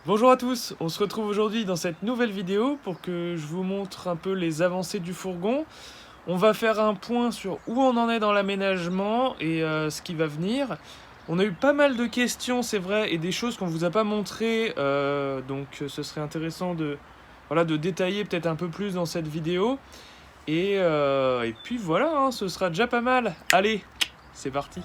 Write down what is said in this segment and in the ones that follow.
Bonjour à tous, on se retrouve aujourd'hui dans cette nouvelle vidéo pour que je vous montre un peu les avancées du fourgon. On va faire un point sur où on en est dans l'aménagement et ce qui va venir. On a eu pas mal de questions, c'est vrai, et des choses qu'on vous a pas montrées, donc ce serait intéressant de détailler peut-être un peu plus dans cette vidéo. Et puis voilà, hein, ce sera déjà pas mal. Allez, c'est parti.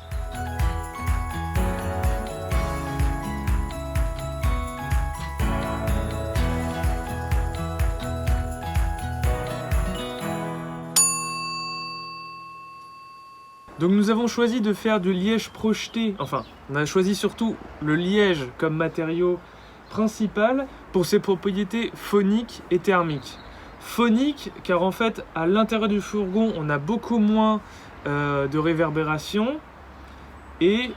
Donc nous avons choisi de faire du liège projeté, enfin on a choisi surtout le liège comme matériau principal pour ses propriétés phoniques et thermiques. Phonique car en fait à l'intérieur du fourgon on a beaucoup moins de réverbération et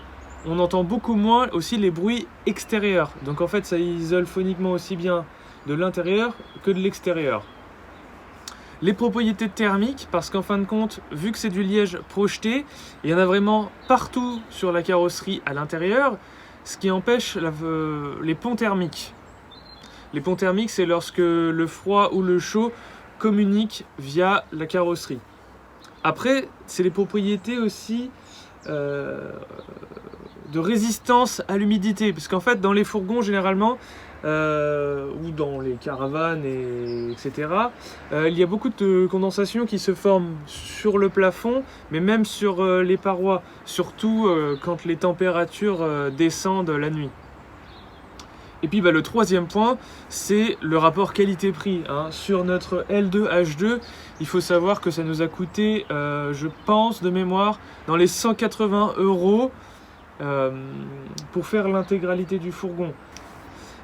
on entend beaucoup moins aussi les bruits extérieurs. Donc en fait ça isole phoniquement aussi bien de l'intérieur que de l'extérieur. Les propriétés thermiques, parce qu'en fin de compte, vu que c'est du liège projeté, il y en a vraiment partout sur la carrosserie à l'intérieur, ce qui empêche les ponts thermiques. Les ponts thermiques, c'est lorsque le froid ou le chaud communiquent via la carrosserie. Après, c'est les propriétés aussi de résistance à l'humidité, parce qu'en fait, dans les fourgons, généralement, ou dans les caravanes, etc. Il y a beaucoup de condensation qui se forme sur le plafond, mais même sur les parois, surtout quand les températures descendent la nuit. Et puis le troisième point, c'est le rapport qualité-prix. Sur notre L2H2, il faut savoir que ça nous a coûté, je pense de mémoire, dans les 180 € pour faire l'intégralité du fourgon.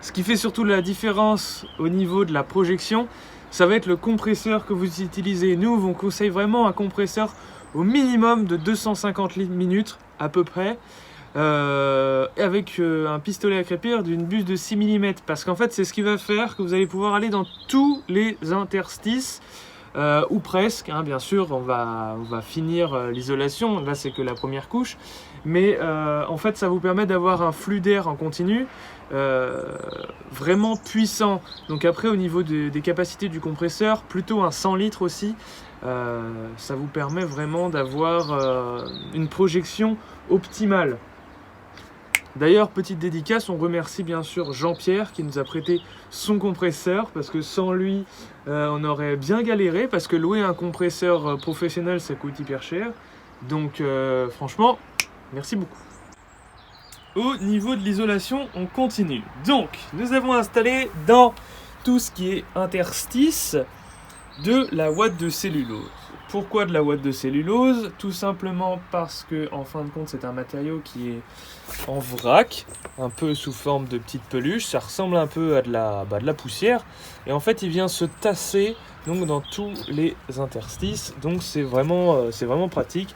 Ce qui fait surtout la différence au niveau de la projection, ça va être le compresseur que vous utilisez. Nous, on vous conseille vraiment un compresseur au minimum de 250 litres minutes à peu près, avec un pistolet à crépir d'une buse de 6 mm. Parce qu'en fait, c'est ce qui va faire que vous allez pouvoir aller dans tous les interstices, ou presque, bien sûr, on va finir l'isolation, là c'est que la première couche, mais en fait ça vous permet d'avoir un flux d'air en continu vraiment puissant. Donc après au niveau des capacités du compresseur, plutôt un 100 litres aussi, ça vous permet vraiment d'avoir une projection optimale. D'ailleurs, petite dédicace, on remercie bien sûr Jean-Pierre qui nous a prêté son compresseur, parce que sans lui, on aurait bien galéré, parce que louer un compresseur professionnel, ça coûte hyper cher. Donc franchement, merci beaucoup. Au niveau de l'isolation, on continue. Donc, nous avons installé dans tout ce qui est interstice de la ouate de cellulose. Pourquoi de la ouate de cellulose? Tout simplement parce que, en fin de compte, c'est un matériau qui est en vrac, un peu sous forme de petites peluches. Ça ressemble un peu à de la poussière. Et en fait, il vient se tasser donc, dans tous les interstices. Donc, c'est vraiment pratique.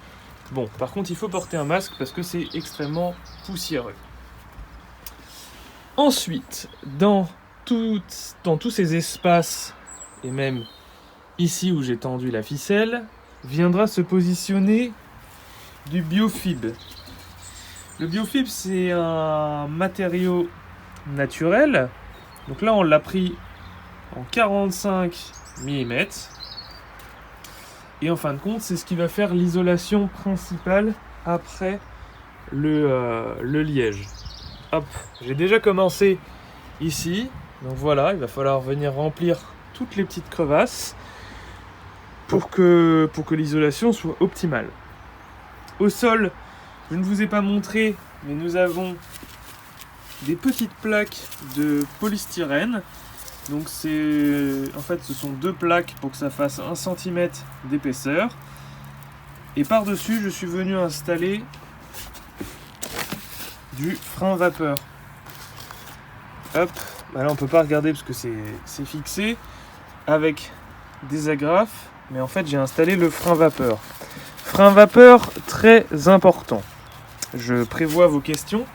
Bon, par contre, il faut porter un masque parce que c'est extrêmement poussiéreux. Ensuite, dans tous ces espaces, et même ici où j'ai tendu la ficelle, viendra se positionner du biofib. Le biofib, c'est un matériau naturel. Donc là, on l'a pris en 45 mm. Et en fin de compte, c'est ce qui va faire l'isolation principale après le liège. Hop, j'ai déjà commencé ici. Donc voilà, il va falloir venir remplir toutes les petites crevasses pour que l'isolation soit optimale. Au sol, je ne vous ai pas montré, mais nous avons des petites plaques de polystyrène. Donc en fait ce sont deux plaques pour que ça fasse 1 cm d'épaisseur. Et par-dessus, je suis venu installer du frein vapeur. Hop, là on peut pas regarder parce que c'est fixé avec des agrafes, mais en fait j'ai installé le frein vapeur. Frein vapeur très important. Je prévois vos questions.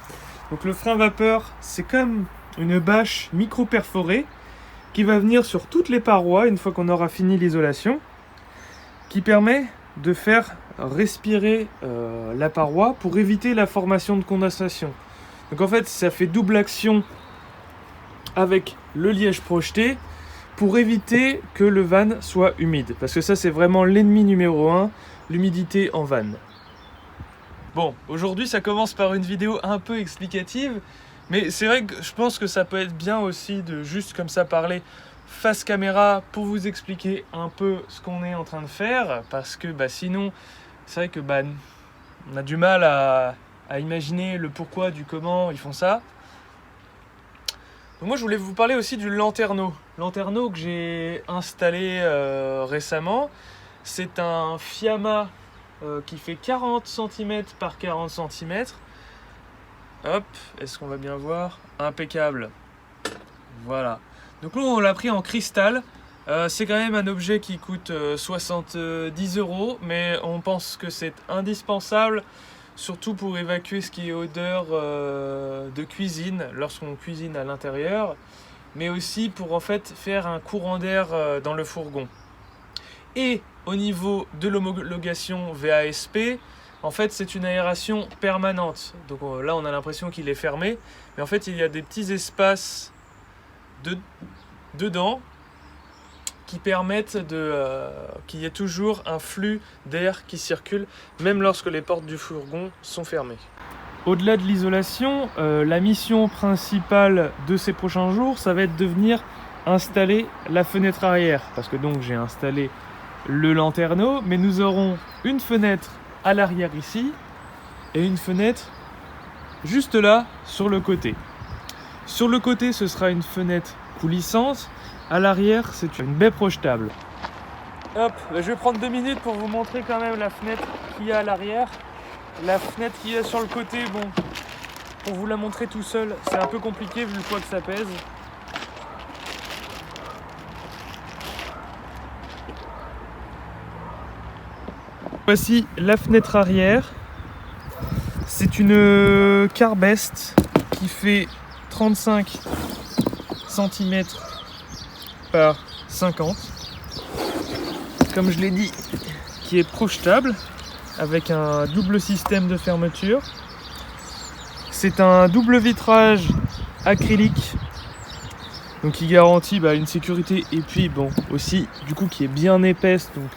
Donc le frein vapeur, c'est comme une bâche micro-perforée qui va venir sur toutes les parois une fois qu'on aura fini l'isolation, qui permet de faire respirer la paroi pour éviter la formation de condensation. Donc en fait, ça fait double action avec le liège projeté pour éviter que le van soit humide. Parce que ça, c'est vraiment l'ennemi numéro 1, l'humidité en van. Bon, aujourd'hui, ça commence par une vidéo un peu explicative, mais c'est vrai que je pense que ça peut être bien aussi de juste comme ça parler face caméra pour vous expliquer un peu ce qu'on est en train de faire, parce que sinon, c'est vrai que on a du mal à imaginer le pourquoi, du comment ils font ça. Donc moi je voulais vous parler aussi du lanterneau. Lanterneau que j'ai installé récemment. C'est un Fiamma qui fait 40 cm par 40 cm. Hop, est-ce qu'on va bien voir? Impeccable. Voilà. Donc là on l'a pris en cristal. C'est quand même un objet qui coûte 70 €, mais on pense que c'est indispensable, surtout pour évacuer ce qui est odeur de cuisine lorsqu'on cuisine à l'intérieur, mais aussi pour en fait faire un courant d'air dans le fourgon. Et au niveau de l'homologation VASP, en fait c'est une aération permanente. Donc là on a l'impression qu'il est fermé, mais en fait il y a des petits espaces dedans qui permettent qu'il y ait toujours un flux d'air qui circule, même lorsque les portes du fourgon sont fermées. Au-delà de l'isolation, la mission principale de ces prochains jours, ça va être de venir installer la fenêtre arrière. Parce que donc j'ai installé le lanterneau, mais nous aurons une fenêtre à l'arrière ici, et une fenêtre juste là, sur le côté. Sur le côté, ce sera une fenêtre coulissante. À l'arrière, c'est une baie projetable. Hop, je vais prendre 2 minutes pour vous montrer quand même la fenêtre qu'il y a à l'arrière. La fenêtre qu'il y a sur le côté, bon, pour vous la montrer tout seul, c'est un peu compliqué vu le poids que ça pèse. Voici la fenêtre arrière. C'est une Carbest qui fait 35 cm par 50, comme je l'ai dit, qui est projetable avec un double système de fermeture. C'est un double vitrage acrylique, donc qui garantit une sécurité, et puis bon aussi du coup qui est bien épaisse, donc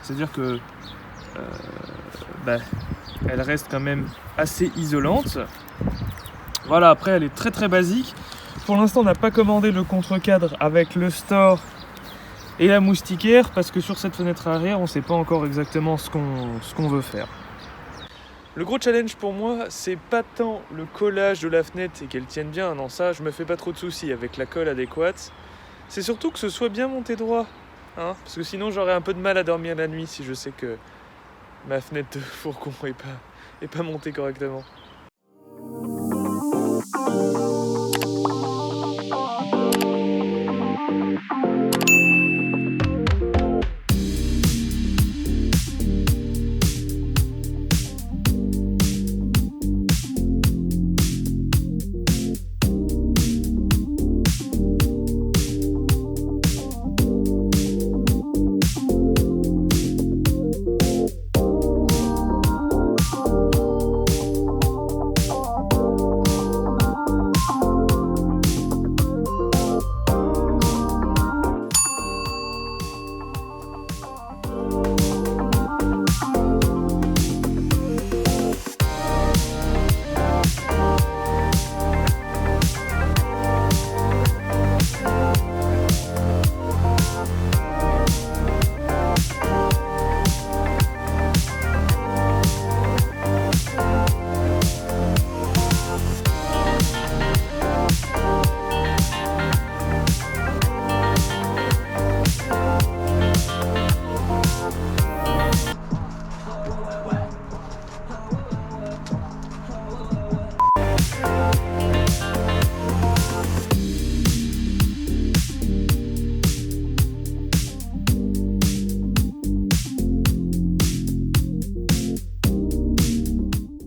c'est à dire que elle reste quand même assez isolante. Voilà, après elle est très très basique. Pour l'instant, on n'a pas commandé le contre-cadre avec le store et la moustiquaire, parce que sur cette fenêtre arrière, on ne sait pas encore exactement ce qu'on veut faire. Le gros challenge pour moi, c'est pas tant le collage de la fenêtre et qu'elle tienne bien, non, ça je me fais pas trop de soucis avec la colle adéquate. C'est surtout que ce soit bien monté droit, hein, parce que sinon j'aurais un peu de mal à dormir la nuit si je sais que ma fenêtre de fourgon est pas montée correctement.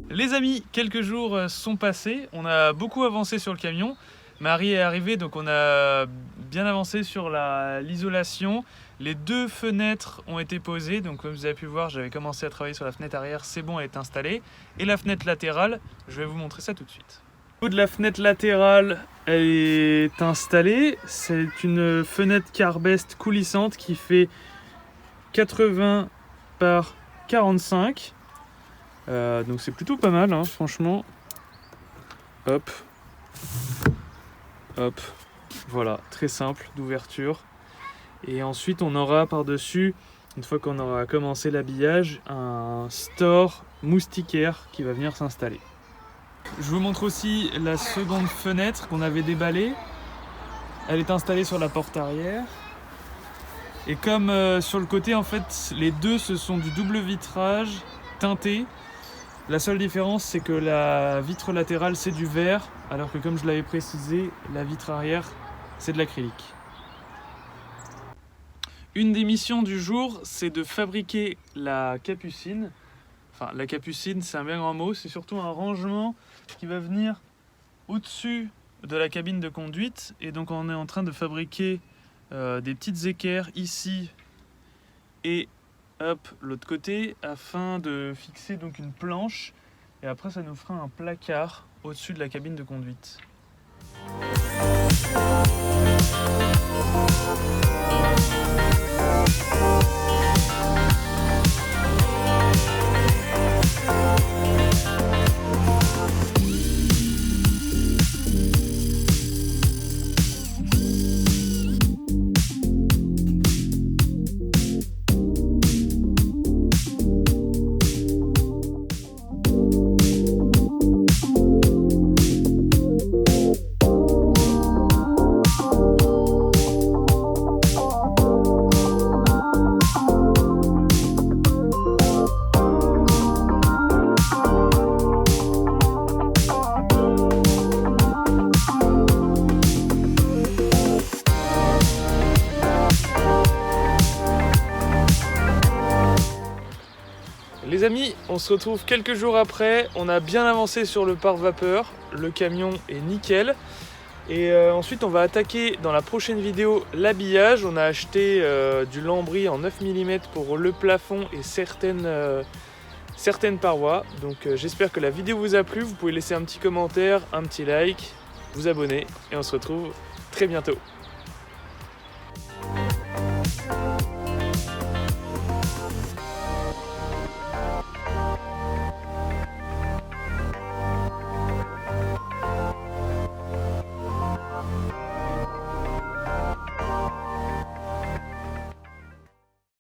Les amis, quelques jours sont passés, on a beaucoup avancé sur le camion. Marie est arrivée, donc on a bien avancé sur l'isolation. Les 2 fenêtres ont été posées, donc comme vous avez pu voir, j'avais commencé à travailler sur la fenêtre arrière, c'est bon, elle est installée. Et la fenêtre latérale, je vais vous montrer ça tout de suite. Au niveau de la fenêtre latérale, elle est installée. C'est une fenêtre Carbest coulissante qui fait 80 par 45. Donc c'est plutôt pas mal, hein, franchement. Hop. Hop. Voilà, très simple d'ouverture. Et ensuite on aura par-dessus, une fois qu'on aura commencé l'habillage, un store moustiquaire qui va venir s'installer. Je vous montre aussi la seconde fenêtre qu'on avait déballée. Elle est installée sur la porte arrière. Et comme sur le côté, en fait, les deux, ce sont du double vitrage teinté. La seule différence, c'est que la vitre latérale, c'est du verre, alors que comme je l'avais précisé, la vitre arrière, c'est de l'acrylique. Une des missions du jour, c'est de fabriquer la capucine. Enfin, la capucine, c'est un bien grand mot, c'est surtout un rangement qui va venir au-dessus de la cabine de conduite. Et donc on est en train de fabriquer des petites équerres ici et hop, l'autre côté, afin de fixer donc une planche. Et après ça nous fera un placard au-dessus de la cabine de conduite. Les amis, on se retrouve quelques jours après, on a bien avancé sur le pare-vapeur, le camion est nickel. Et ensuite on va attaquer dans la prochaine vidéo l'habillage. On a acheté du lambris en 9 mm pour le plafond et certaines parois. Donc j'espère que la vidéo vous a plu, vous pouvez laisser un petit commentaire, un petit like, vous abonner et on se retrouve très bientôt.